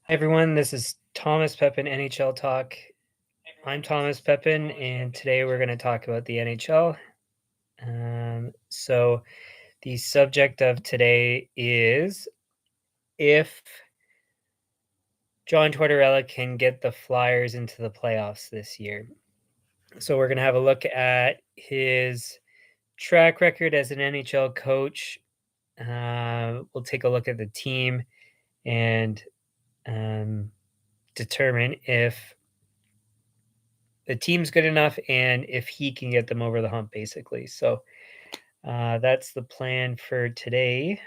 Hi everyone, this is Thomas Pepin NHL Talk. I'm Thomas Pepin, and today we're going to talk about the NHL. So, the subject of today is if John Tortorella can get the Flyers into the playoffs this year. So, we're going to have a look at his track record as an NHL coach. We'll take a look at the team and determine if the team's good enough and if he can get them over the hump, basically. So that's the plan for today.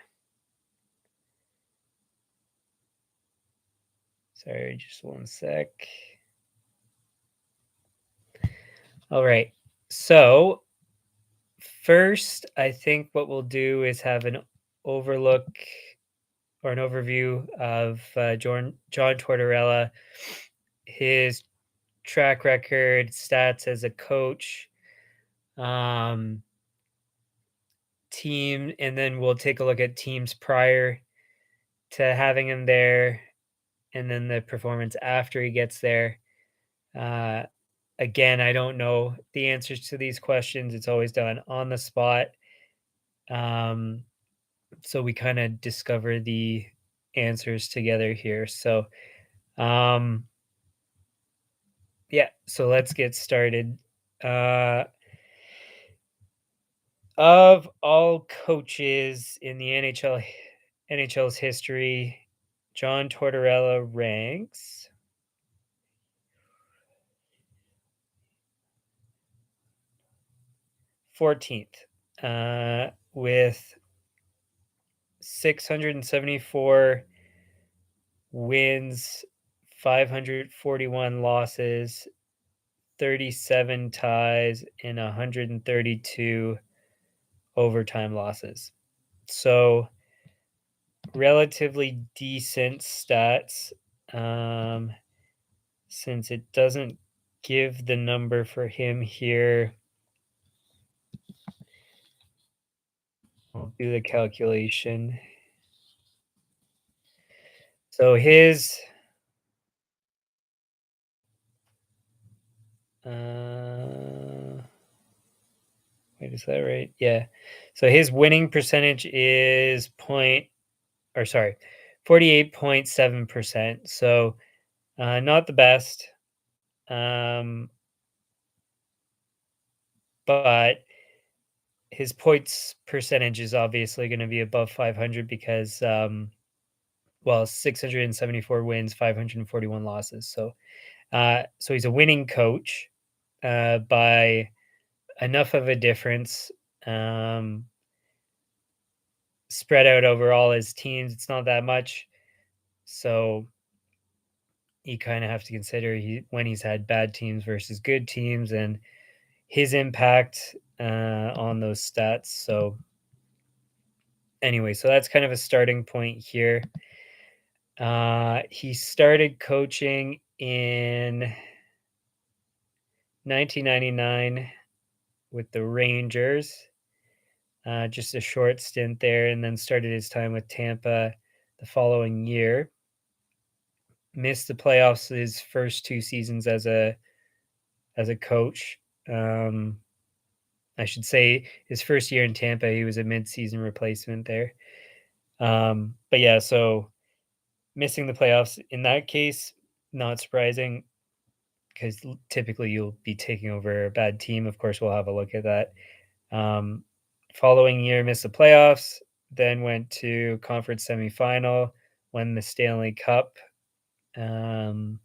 Sorry, just one sec. All right. So first, I think what we'll do is have an overlook or an overview of John Tortorella, his track record, stats as a coach, team, and then we'll take a look at teams prior to having him there, and then the performance after he gets there. Uh, Again, I don't know the answers to these questions. It's always done on the spot. Um, so we kind of discover the answers together here. So, um, yeah, so let's get started. Of all coaches in the NHL's history, John Tortorella ranks 14th with 674 wins, 541 losses, 37 ties, and 132 overtime losses. So, relatively decent stats. Since it doesn't give the number for him here, I'll do the calculation. So his wait, is that right? Yeah. So his winning percentage is 48.7%. So not the best. But his points percentage is obviously going to be above 500 because 674 wins, 541 losses. So so he's a winning coach by enough of a difference. Spread out over all his teams, it's not that much. So you kind of have to consider when he's had bad teams versus good teams and his impact on those stats. So anyway, so that's kind of a starting point here. He started coaching in 1999 with the Rangers, just a short stint there, and then started his time with Tampa the following year. Missed the playoffs his first two seasons as a coach. I should say his first year in Tampa, he was a mid-season replacement there. But yeah, so missing the playoffs in that case, not surprising because typically you'll be taking over a bad team. Of course, we'll have a look at that. Following year, missed the playoffs, then went to conference semifinal, won the Stanley Cup, then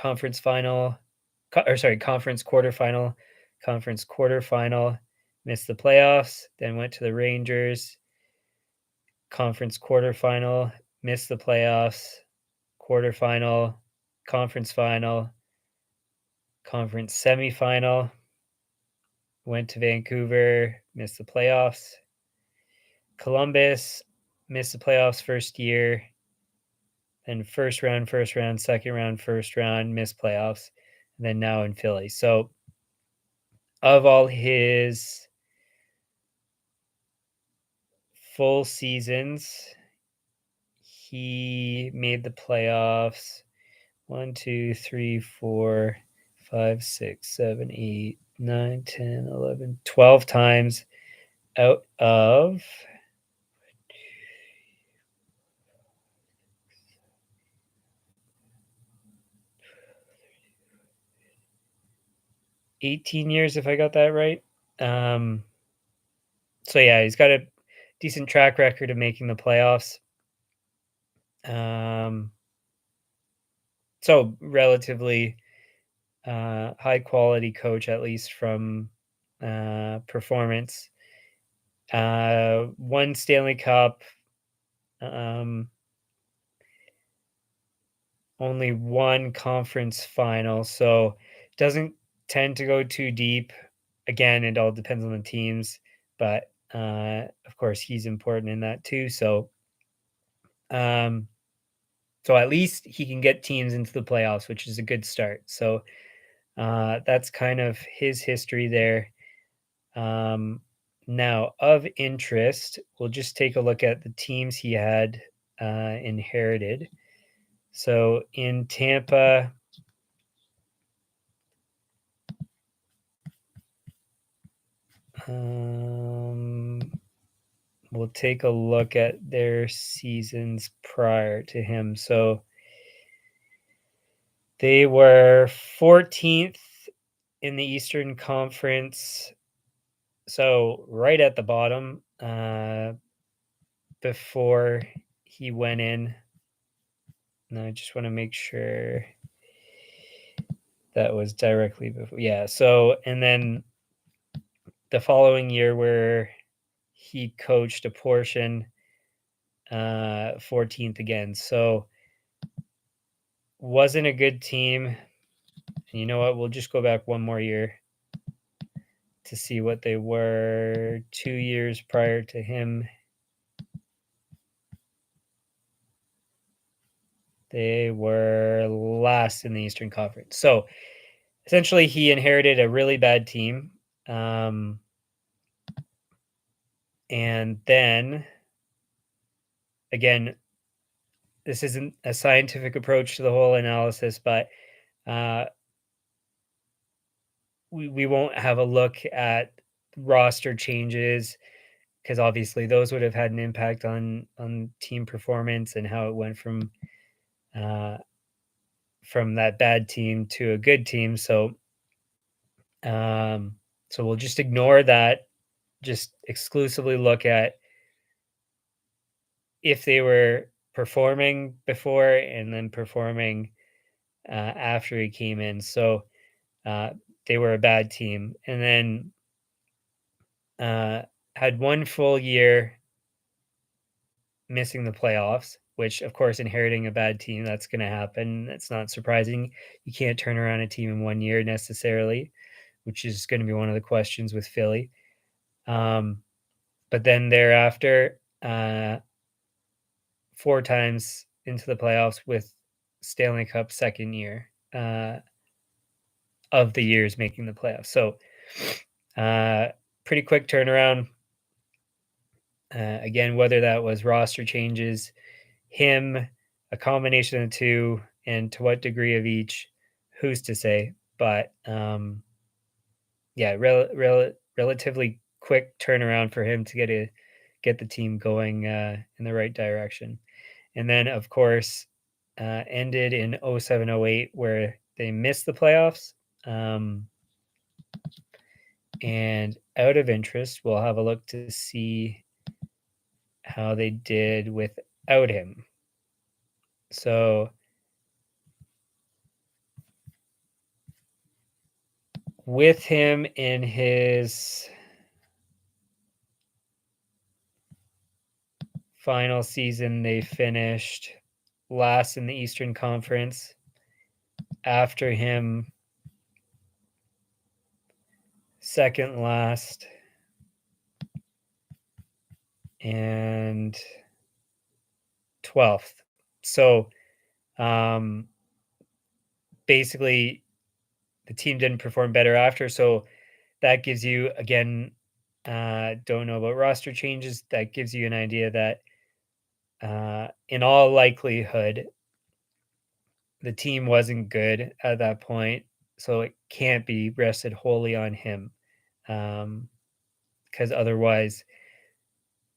conference quarterfinal, missed the playoffs, then went to the Rangers, conference quarterfinal, missed the playoffs, quarterfinal, conference final, conference semifinal, went to Vancouver, missed the playoffs. Columbus, missed the playoffs first year, then first round, second round, first round, missed playoffs, and then now in Philly. So of all his full seasons, he made the playoffs 1, 2, 3, 4, 5, 6, 7, 8, 9, 10, 11, 12 times out of 18 years, if I got that right. So yeah, he's got a decent track record of making the playoffs. Um, so relatively high quality coach, at least from performance. One Stanley Cup, um, only one conference final, so doesn't tend to go too deep. Again, it all depends on the teams, but of course he's important in that too. Um, so at least he can get teams into the playoffs, which is a good start. So that's kind of his history there. Um, Now, of interest, we'll just take a look at the teams he had inherited. So in Tampa, um, we'll take a look at their seasons prior to him. So they were 14th in the Eastern Conference, so right at the bottom before he went in. And I just want to make sure that was directly before. Yeah. So, and then the following year, where he coached a portion, 14th again. So, wasn't a good team. And you know what? We'll just go back one more year to see what they were 2 years prior to him. They were last in the Eastern Conference. So essentially, he inherited a really bad team. And then, again, this isn't a scientific approach to the whole analysis, but uh, we won't have a look at roster changes because obviously those would have had an impact on team performance and how it went uh, from that bad team to a good team. Um, so we'll just ignore that. Just exclusively look at if they were performing before and then performing after he came in. So uh, they were a bad team, and then had one full year missing the playoffs. Which, of course, inheriting a bad team, that's going to happen. That's not surprising. You can't turn around a team in 1 year necessarily, which is going to be one of the questions with Philly. But then thereafter, 4 times into the playoffs with Stanley Cup second year of the years making the playoffs. So pretty quick turnaround. Again, whether that was roster changes, him, a combination of the two, and to what degree of each, who's to say? But yeah, relatively quick turnaround for him to get the team going in the right direction. And then, of course, ended in 07-08 where they missed the playoffs. And out of interest, we'll have a look to see how they did without him. So with him in his final season, they finished last in the Eastern Conference. After him, second last, and 12th. So basically, the team didn't perform better after. So that gives you, again, don't know about roster changes. That gives you an idea that In all likelihood, the team wasn't good at that point, so it can't be rested wholly on him, because otherwise,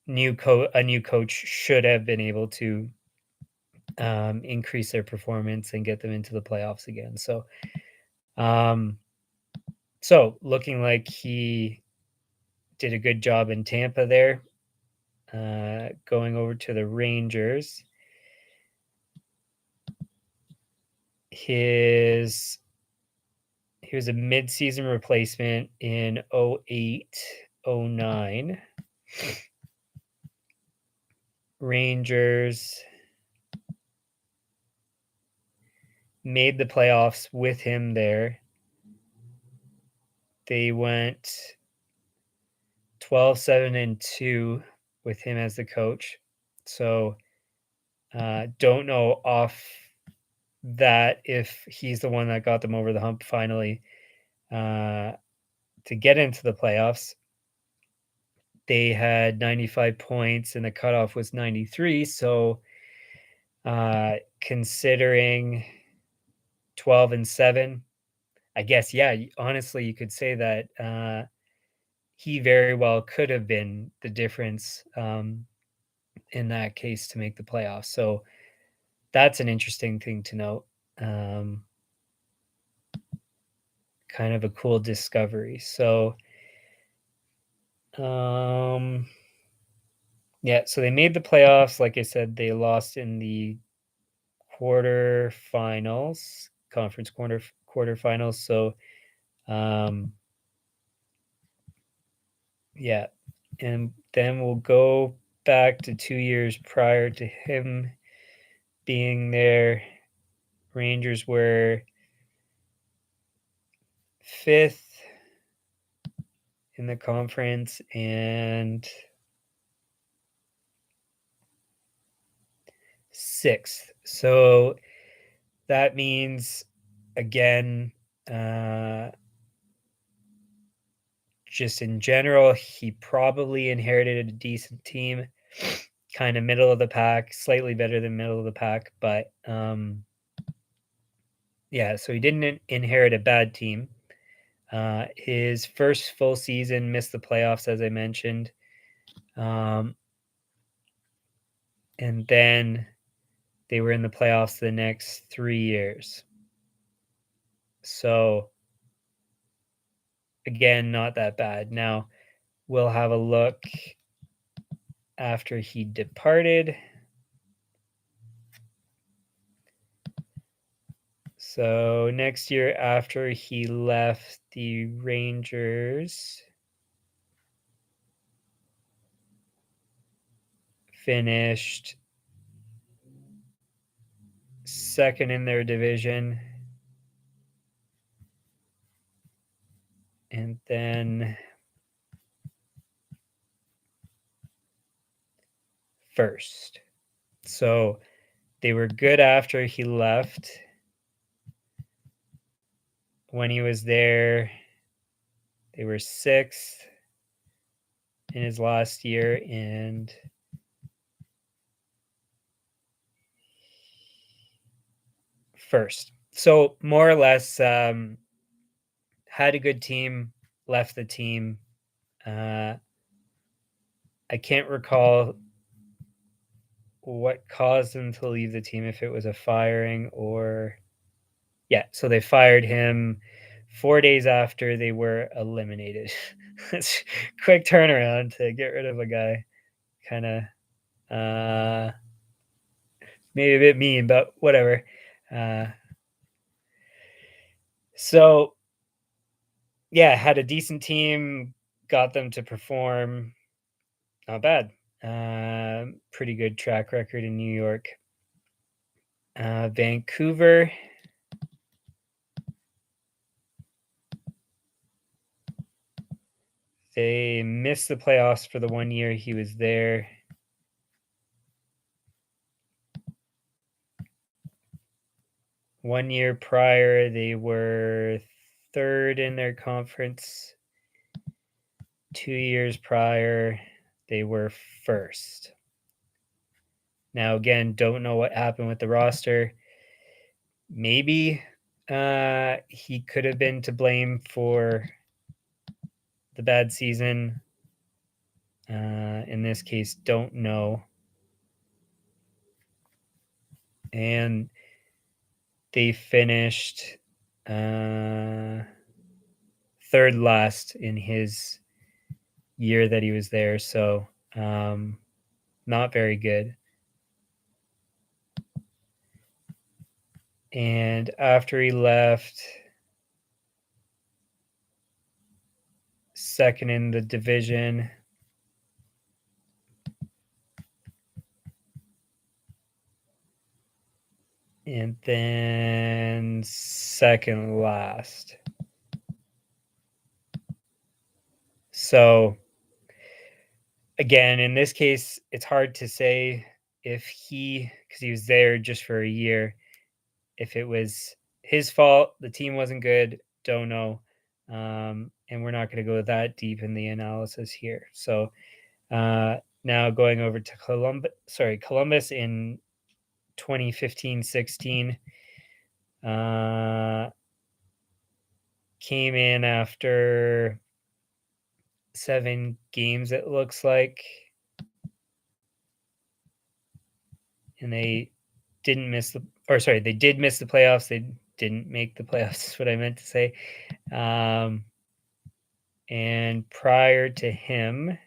a new coach should have been able to increase their performance and get them into the playoffs again. Um, so looking like he did a good job in Tampa there. Going over to the Rangers, his he was a mid-season replacement in 08, 09. Rangers made the playoffs with him there. They went 12-7-2 with him as the coach. So don't know off that if he's the one that got them over the hump finally to get into the playoffs. They had 95 points and the cutoff was 93. So considering 12-7, I guess, yeah, honestly, you could say that he very well could have been the difference in that case to make the playoffs. So that's an interesting thing to note. Um, Kind of a cool discovery. So, yeah, so they made the playoffs. Like I said, they lost in the quarterfinals, conference quarterfinals. So, um, yeah, and then we'll go back to 2 years prior to him being there. Rangers were fifth in the conference and sixth. So that means, again, uh, just in general, he probably inherited a decent team, kind of middle of the pack, slightly better than middle of the pack. But yeah, so he didn't inherit a bad team. His first full season missed the playoffs, as I mentioned. And then they were in the playoffs the next 3 years. So, again, not that bad. Now, we'll have a look after he departed. So, next year after he left the Rangers, finished second in their division. And then first. So they were good after he left. When he was there, they were sixth in his last year and first. So more or less had a good team, left the team. I can't recall what caused him to leave the team, if it was a firing or yeah, so they fired him 4 days after they were eliminated. It's quick turnaround to get rid of a guy. Kinda, maybe a bit mean, but whatever. Uh, so, yeah, had a decent team, got them to perform. Not bad. Pretty good track record in New York. Vancouver. They missed the playoffs for the 1 year he was there. One year prior, they were third in their conference. 2 years prior, they were first. Now, again, don't know what happened with the roster. Maybe he could have been to blame for the bad season. In this case, don't know. And they finished third last in his year that he was there. So not very good. And after he left, second in the division. And then second last. So again, in this case, it's hard to say if because he was there just for a year, if it was his fault, the team wasn't good, don't know. And we're not going to go that deep in the analysis here. So now going over to Columbus in 2015-16. Came in after 7 games, it looks like. And they didn't miss they did miss the playoffs. They didn't make the playoffs, is what I meant to say. And prior to him,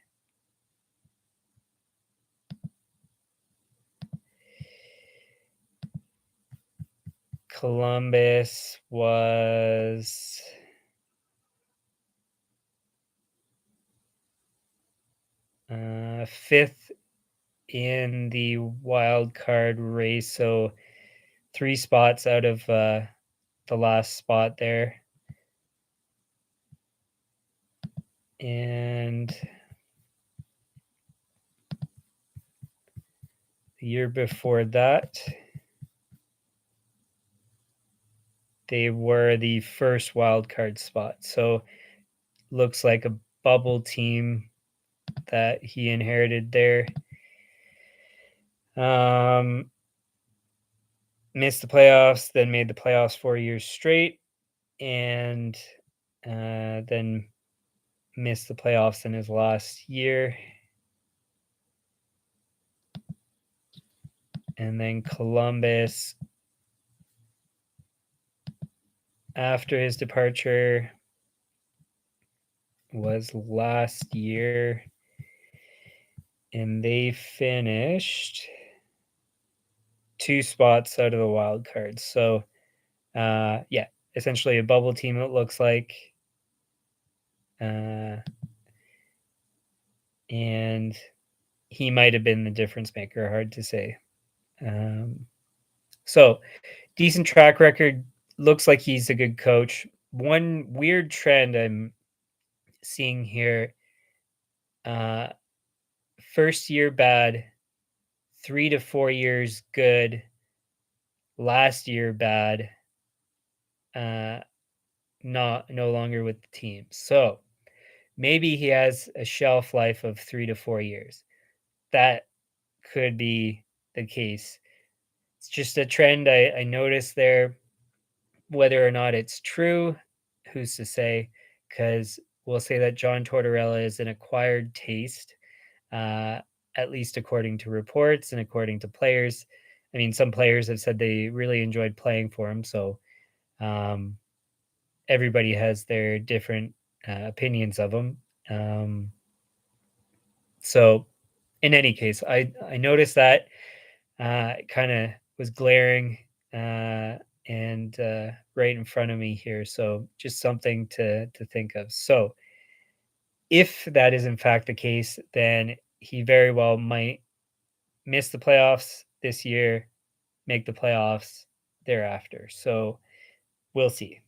Columbus was fifth in the wild card race, so 3 spots out of the last spot there. And the year before that, they were the first wild card spot. So looks like a bubble team that he inherited there. Missed the playoffs, then made the playoffs 4 years straight, and then missed the playoffs in his last year. And then Columbus, after his departure, was last year, and they finished 2 spots out of the wild card. So, yeah, essentially a bubble team, it looks like. And he might have been the difference maker, hard to say. So, decent track record. Looks like he's a good coach. One weird trend I'm seeing here, first year bad, 3 to 4 years good, last year bad, no longer with the team. So maybe he has a shelf life of 3 to 4 years. That could be the case. It's just a trend I noticed there. Whether or not it's true, who's to say? Because we'll say that John Tortorella is an acquired taste, uh, at least according to reports and according to players. I mean, some players have said they really enjoyed playing for him. So everybody has their different opinions of him. So in any case, I noticed that kind of was glaring and right in front of me here. So just something to think of. So if that is in fact the case, then he very well might miss the playoffs this year, make the playoffs thereafter. So we'll see.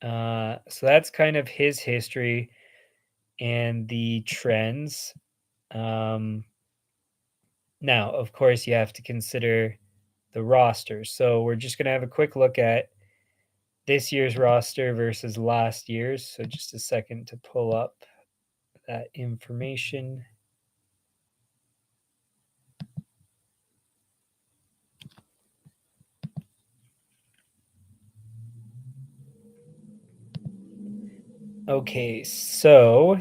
So that's kind of his history and the trends. Now, of course, you have to consider the roster. So we're just going to have a quick look at this year's roster versus last year's. So just a second to pull up that information. Okay, so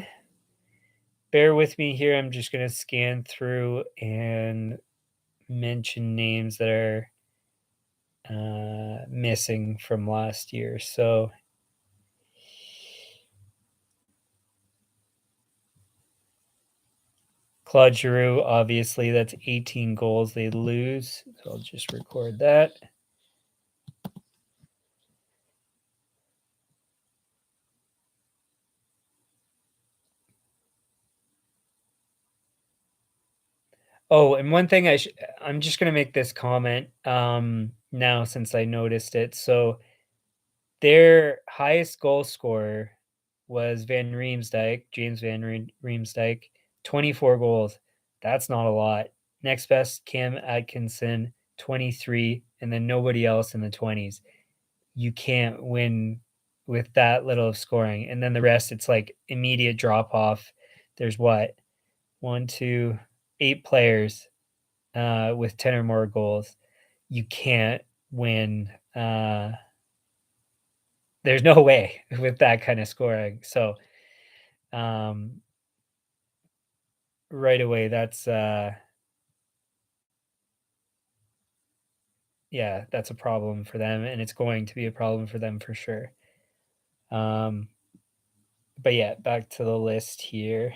bear with me here. I'm just going to scan through and mention names that are missing from last year. So Claude Giroux, obviously, that's 18 goals they lose. So I'll just record that. Oh, and one thing I'm just gonna make this comment, now since I noticed it. So their highest goal scorer was Van Riemsdyk, James Van Riemsdyk, 24 goals. That's not a lot. Next best, Cam Atkinson, 23, and then nobody else in the 20s. You can't win with that little of scoring. And then the rest, it's like immediate drop off. There's what? 1, 2, 8 players with 10 or more goals. You can't win. There's no way with that kind of scoring. So um, right away, that's yeah, that's a problem for them, and it's going to be a problem for them for sure. Um, but yeah, back to the list here.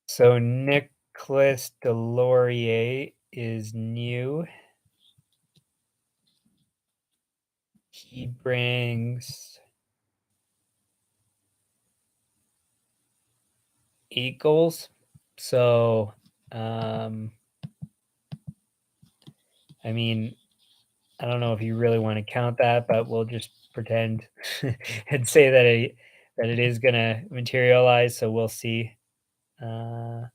So Nicholas Delorier is new. He brings 8 goals. So, I mean, I don't know if you really want to count that, but we'll just pretend and say that it is gonna materialize. So we'll see. Uh,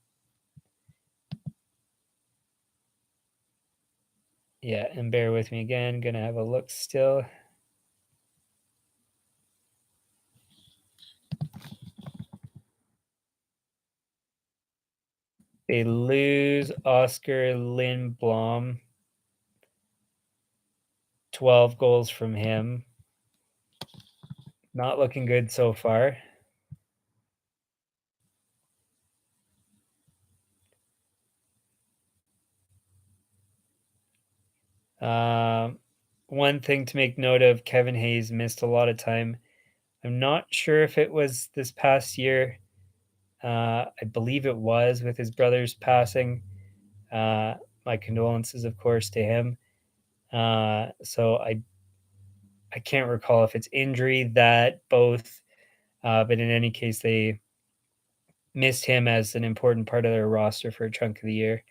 yeah, and bear with me again. Gonna have a look still. They lose Oscar Lindblom. 12 goals from him. Not looking good so far. Um, One thing to make note of, Kevin Hayes missed a lot of time. I'm not sure if it was this past year. I believe it was with his brother's passing. Uh, my condolences, of course, to him. So I can't recall if it's injury that both, but in any case, they missed him as an important part of their roster for a chunk of the year,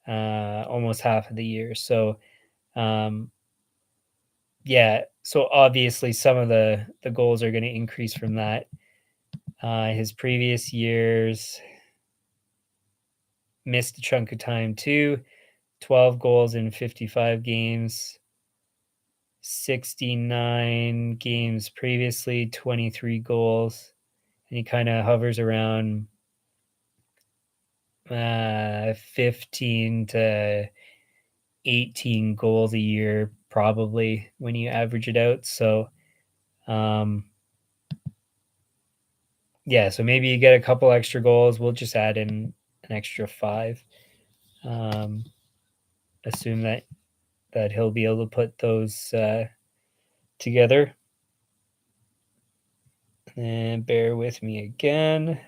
almost half of the year. So um, yeah, so obviously some of the goals are going to increase from that. His previous years missed a chunk of time too. 12 goals in 55 games, 69 games previously, 23 goals. And he kind of hovers around 15 to 18 goals a year, probably when you average it out. So, um, yeah, so maybe you get a couple extra goals. We'll just add in an extra 5. Um, assume that he'll be able to put those together. And bear with me again.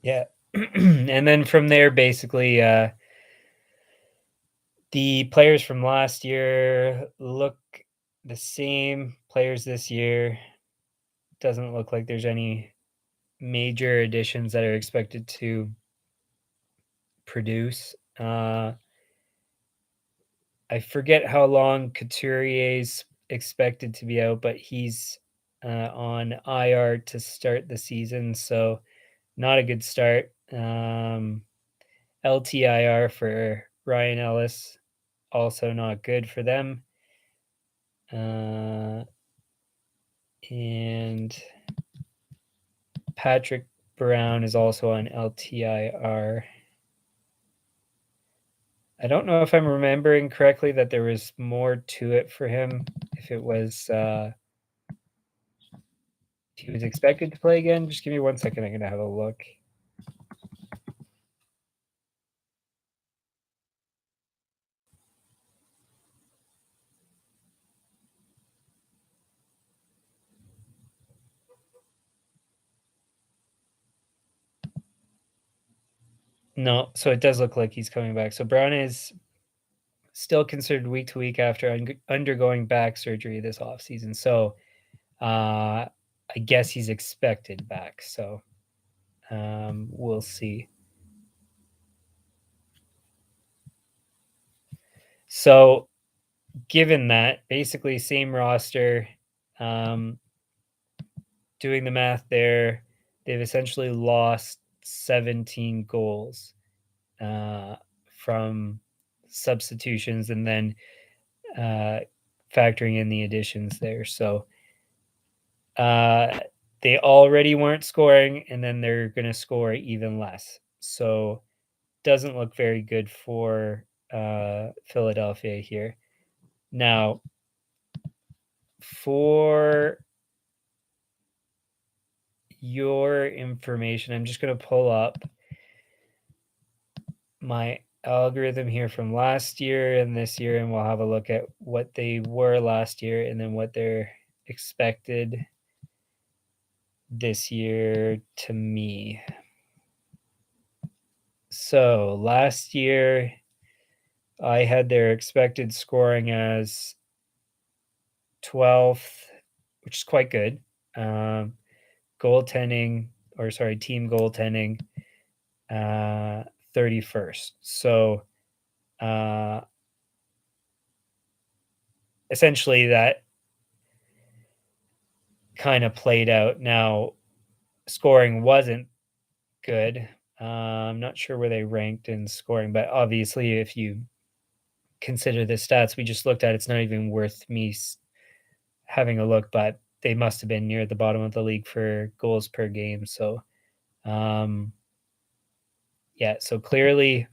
Yeah. And then from there, basically, the players from last year look the same. Players this year doesn't look like there's any major additions that are expected to produce. I forget how long Couturier's expected to be out, but he's on IR to start the season, so not a good start. LTIR for Ryan Ellis, also not good for them. And Patrick Brown is also on LTIR. I don't know if I'm remembering correctly that there was more to it for him. If it was he was expected to play again. Just give me 1 second. I'm gonna have a look. No, so it does look like he's coming back. So Brown is still considered week to week after undergoing back surgery this offseason. So I guess he's expected back. So we'll see. So given that, basically same roster, doing the math there, they've essentially lost 17 goals from substitutions and then factoring in the additions there. So they already weren't scoring, and then they're going to score even less. So doesn't look very good for Philadelphia here. Now, for your information, I'm just going to pull up my algorithm here from last year and this year, and we'll have a look at what they were last year and then what they're expected this year to me. So last year, I had their expected scoring as 12th, which is quite good. Goaltending, or sorry, team goaltending, 31st. So essentially that kind of played out. Now, scoring wasn't good. I'm not sure where they ranked in scoring, but obviously, if you consider the stats we just looked at, it's not even worth me having a look, but they must have been near the bottom of the league for goals per game. So, yeah, so clearly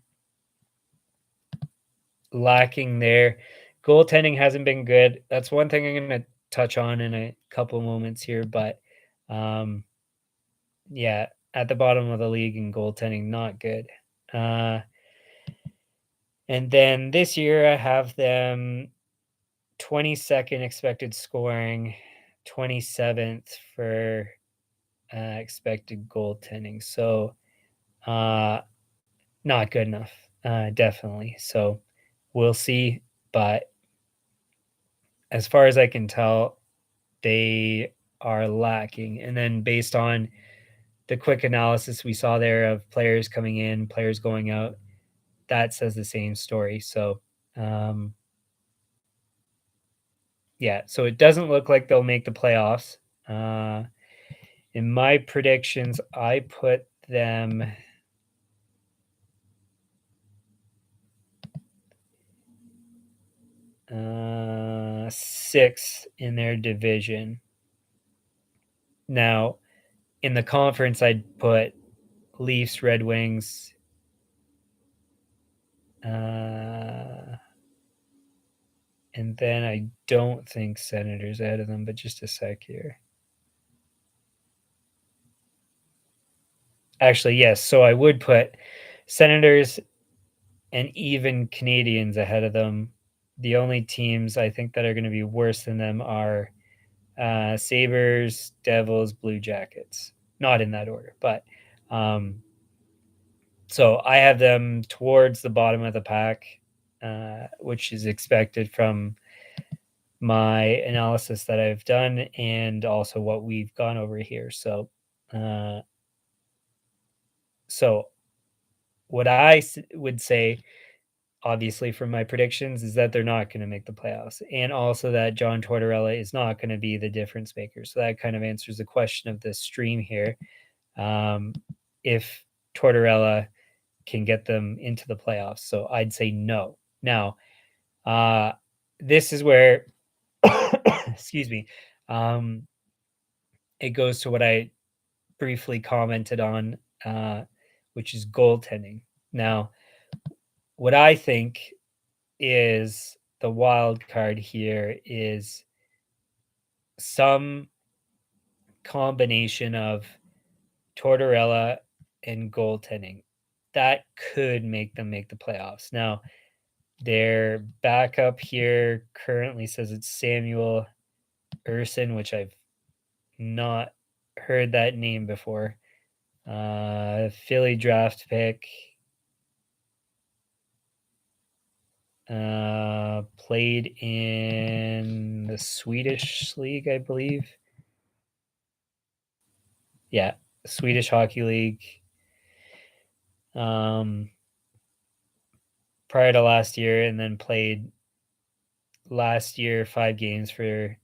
lacking there. Goaltending hasn't been good. That's one thing I'm going to touch on in a couple moments here, but yeah, at the bottom of the league in goaltending, not good. And then this year I have them 22nd expected scoring, 27th for expected goaltending. So not good enough, definitely. So we'll see. But as far as I can tell, they are lacking. And then based on the quick analysis we saw there of players coming in, players going out, that says the same story. So, yeah, so it doesn't look like they'll make the playoffs. In my predictions, I put them sixth in their division. Now, in the conference, I'd put Leafs, Red Wings, and then I don't think Senators ahead of them, but just a sec here. Actually, yes. So I would put Senators and even Canadians ahead of them. The only teams I think that are going to be worse than them are Sabres, Devils, Blue Jackets. Not in that order, but so I have them towards the bottom of the pack, which is expected from my analysis that I've done and also what we've gone over here. So, so what I would say, obviously, from my predictions, is that they're not going to make the playoffs, and also that John Tortorella is not going to be the difference maker. So that kind of answers the question of the stream here. If Tortorella can get them into the playoffs. So I'd say no. Now, this is where, excuse me, it goes to what I briefly commented on, which is goaltending. Now, what I think is the wild card here is some combination of Tortorella and goaltending. That could make them make the playoffs. Now, their backup here currently says it's Samuel Urson, which I've not heard that name before. Philly draft pick. Played in the Swedish league, I believe. Yeah, Swedish Hockey League. Prior to last year, and then played last year 5 games for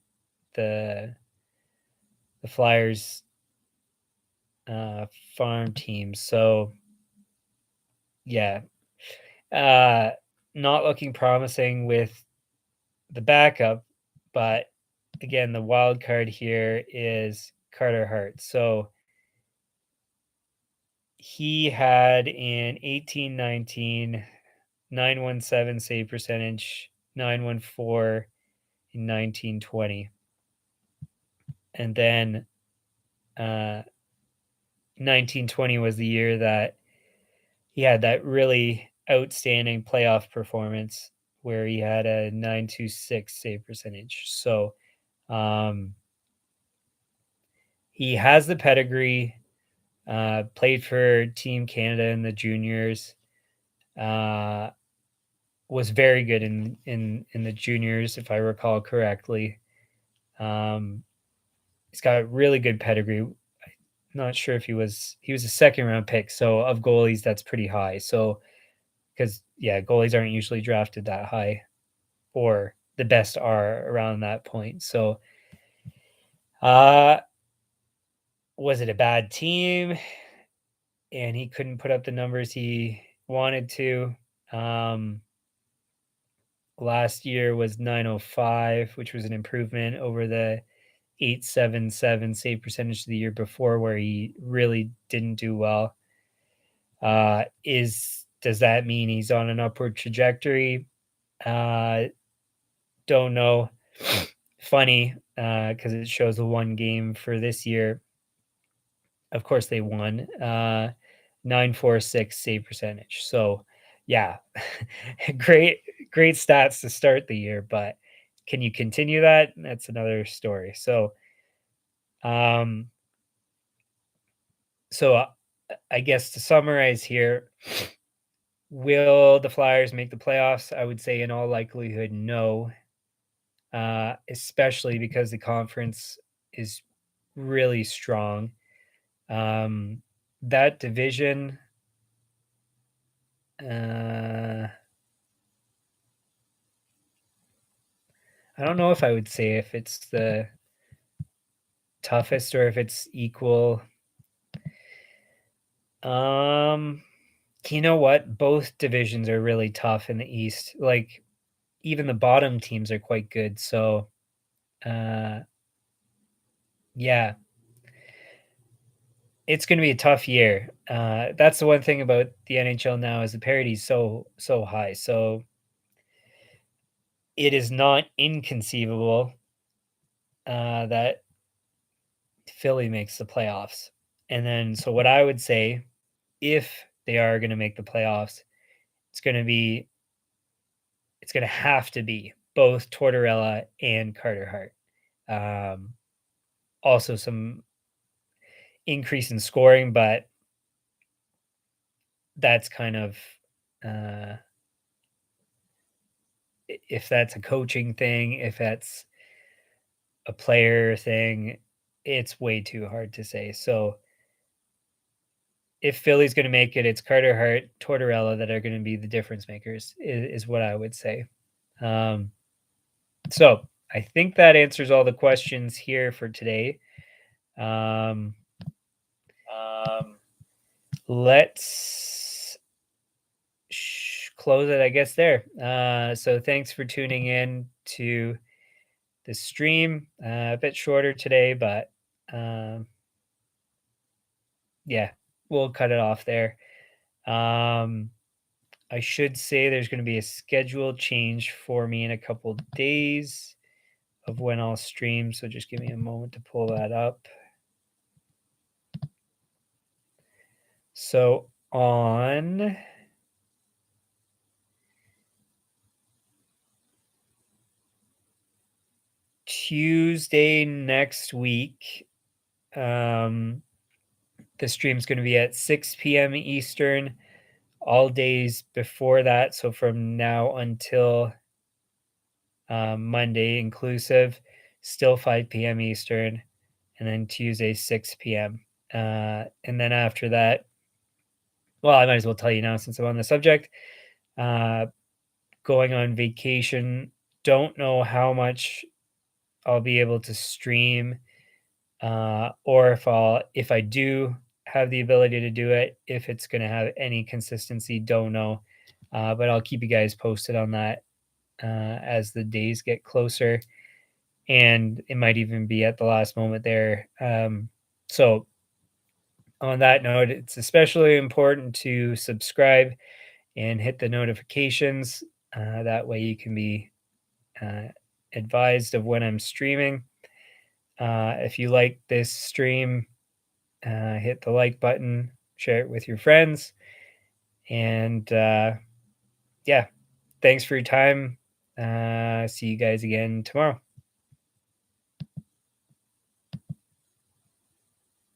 the Flyers farm team. So yeah, not looking promising with the backup, but again, the wild card here is Carter Hart. So he had in 18-19 917 save percentage, 914 in 1920. And then 1920 was the year that he had that really outstanding playoff performance where he had a 926 save percentage. So he has the pedigree, played for Team Canada in the juniors, was very good in the juniors, if I recall correctly. He's got really good pedigree. Not sure if he was a second round pick. So of goalies, that's pretty high. So because goalies aren't usually drafted that high, or the best are around that point. So was it a bad team and he couldn't put up the numbers he wanted to? Last year was 905, which was an improvement over the 877 save percentage the year before, where he really didn't do well. Does that mean he's on an upward trajectory? Don't know. Funny, because it shows the one game for this year. Of course, they won. 946 save percentage. So, yeah, great stats to start the year. But can you continue that? That's another story. So, I guess to summarize here, will the Flyers make the playoffs? I would say in all likelihood, no. Especially because the conference is really strong. That division, I don't know if I would say if it's the toughest or if it's equal. You know what? Both divisions are really tough in the East. Like, even the bottom teams are quite good. So, yeah, it's going to be a tough year. That's the one thing about the NHL now is the parity is so high. So it is not inconceivable that Philly makes the playoffs. And then, so what I would say, if they are going to make the playoffs, it's going to have to be both Tortorella and Carter Hart. Also, some increase in scoring, but that's kind of if that's a coaching thing, if that's a player thing, it's way too hard to say. So if Philly's going to make it, it's Carter Hart, Tortorella that are going to be the difference makers, is what I would say. So I think that answers all the questions here for today. Let's close it, I guess, there. So thanks for tuning in to the stream. A bit shorter today, but um, yeah, we'll cut it off there. Um, I should say there's going to be a schedule change for me in a couple days of when I'll stream. So just give me a moment to pull that up. So on Tuesday next week, the stream's going to be at 6 p.m. Eastern, all days before that. So from now until Monday inclusive, still 5 p.m. Eastern, and then Tuesday 6 p.m. And then after that, well, I might as well tell you now since I'm on the subject. Uh, Going on vacation. Don't know how much I'll be able to stream, or if I do have the ability to do it, if it's going to have any consistency, don't know. But I'll keep you guys posted on that as the days get closer, and it might even be at the last moment there. So on that note, it's especially important to subscribe and hit the notifications. That way you can be uh, advised of when I'm streaming. If you like this stream, hit the like button, share it with your friends, and yeah, thanks for your time. See you guys again tomorrow.